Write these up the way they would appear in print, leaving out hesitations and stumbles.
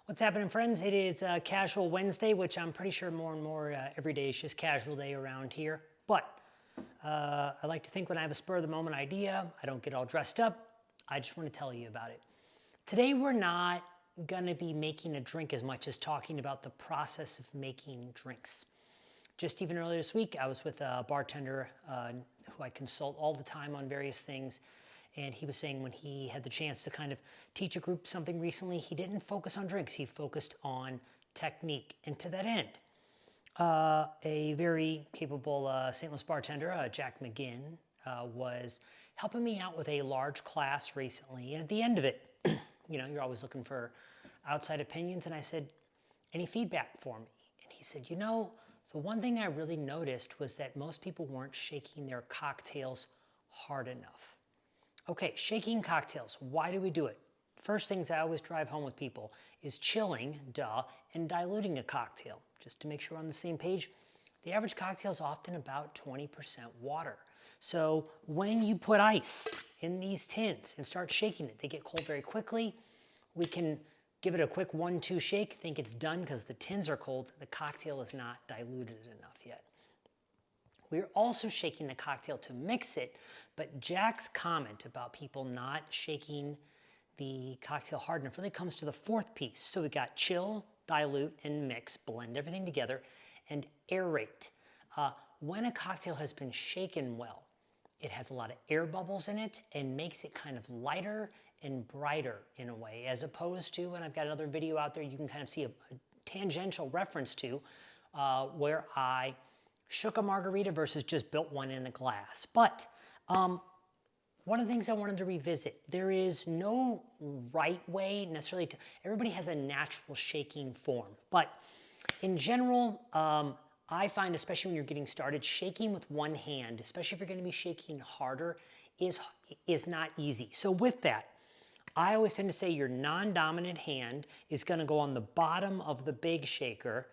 What's happening, friends? It is Casual Wednesday, which I'm pretty sure more and more every day is just casual day around here. But I like to think when I have a spur of the moment idea, I don't get all dressed up. I just want to tell you about it. Today we're not going to be making a drink as much as talking about the process of making drinks. Just even earlier this week, I was with a bartender who I consult all the time on various things. And he was saying when he had the chance to kind of teach a group something recently, he didn't focus on drinks, he focused on technique. And to that end, a very capable St. Louis bartender, Jack McGinn, was helping me out with a large class recently. And at the end of it, you're always looking for outside opinions. And I said, any feedback for me? And he said, the one thing I really noticed was that most people weren't shaking their cocktails hard enough. Okay, shaking cocktails, why do we do it? First things I always drive home with people is chilling, duh, and diluting a cocktail. Just to make sure we're on the same page, the average cocktail is often about 20% water. So when you put ice in these tins and start shaking it, they get cold very quickly. We can give it a quick 1-2 shake, think it's done because the tins are cold. The cocktail is not diluted enough yet. We're also shaking the cocktail to mix it, but Jack's comment about people not shaking the cocktail hard enough really comes to the fourth piece. So we got chill, dilute, and mix, blend everything together, and aerate. When a cocktail has been shaken well, it has a lot of air bubbles in it and makes it kind of lighter and brighter in a way, as opposed to, and I've got another video out there you can kind of see a tangential reference to, where I shook a margarita versus just built one in a glass. But one of the things I wanted to revisit, there is no right way necessarily to, everybody has a natural shaking form. But in general, I find, especially when you're getting started, shaking with one hand, especially if you're going to be shaking harder, is not easy. So with that, I always tend to say your non-dominant hand is going to go on the bottom of the big shaker,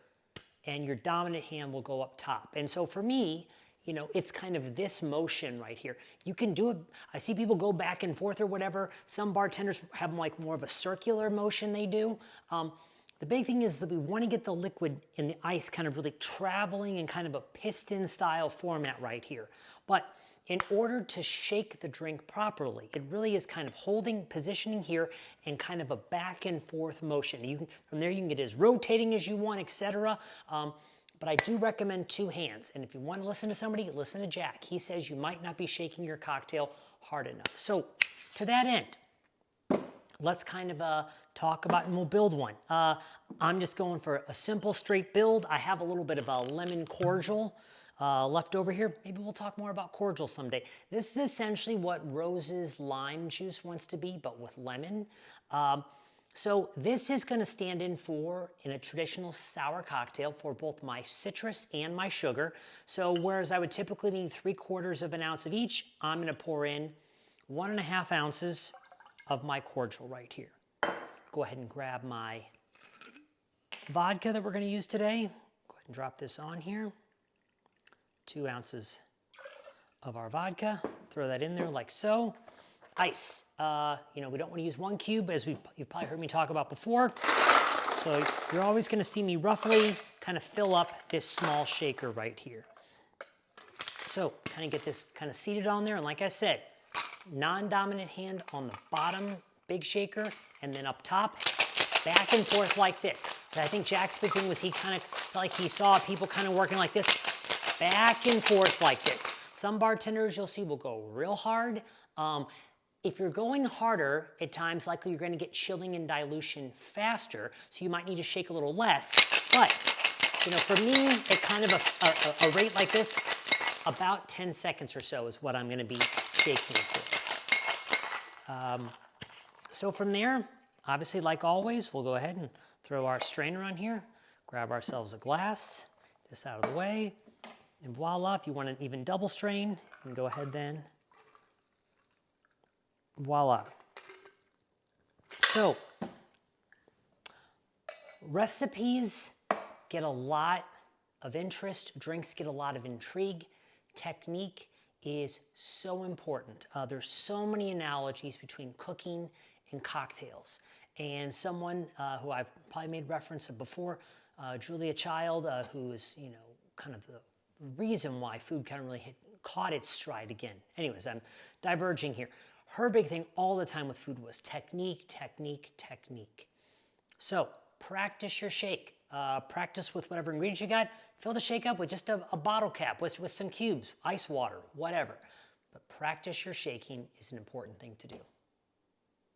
and your dominant hand will go up top. And so for me, it's kind of this motion right here. You can do it. I see people go back and forth or whatever. Some bartenders have like more of a circular motion they do. The big thing is that we want to get the liquid in the ice kind of really traveling in kind of a piston style format right here. But in order to shake the drink properly, it really is kind of holding, positioning here, and kind of a back and forth motion. From there you can get as rotating as you want, etc. But I do recommend two hands. And if you want to listen to somebody, listen to Jack. He says you might not be shaking your cocktail hard enough. So to that end, let's kind of talk about, and we'll build one. I'm just going for a simple straight build. I have a little bit of a lemon cordial left over here. Maybe we'll talk more about cordial someday. This is essentially what Rose's lime juice wants to be, but with lemon. So this is going to stand in a traditional sour cocktail for both my citrus and my sugar. So whereas I would typically need 3/4 of an ounce of each, I'm going to pour in 1.5 ounces of my cordial right here. Go ahead and grab my vodka that we're going to use today. Go ahead and drop this on here. 2 ounces of our vodka. Throw that in there like so. Ice. We don't want to use 1 cube, as you've probably heard me talk about before. So you're always going to see me roughly kind of fill up this small shaker right here. So kind of get this kind of seated on there. And like I said, non-dominant hand on the bottom big shaker, and then up top, back and forth like this. But I think Jack's big thing was he kind of felt like he saw people kind of working like this, back and forth like this. Some bartenders you'll see will go real hard. If you're going harder, at times likely you're going to get chilling and dilution faster, so you might need to shake a little less. But for me, at kind of a rate like this, about 10 seconds or so is what I'm going to be shaking for. So from there, obviously like always, we'll go ahead and throw our strainer on here, grab ourselves a glass, this out of the way, and voila, if you want an even double strain, you can go ahead then. Voila. So, recipes get a lot of interest, drinks get a lot of intrigue, technique is so important. There's so many analogies between cooking and cocktails. and someone who I've probably made reference to before, Julia Child, who is, you know, kind of the reason why food kind of really caught its stride again. Anyways, I'm diverging here. Her big thing all the time with food was technique, technique, technique. So practice your shake. Practice with whatever ingredients you got. Fill the shake up with just a bottle cap with some cubes, ice water, whatever. But practice your shaking is an important thing to do.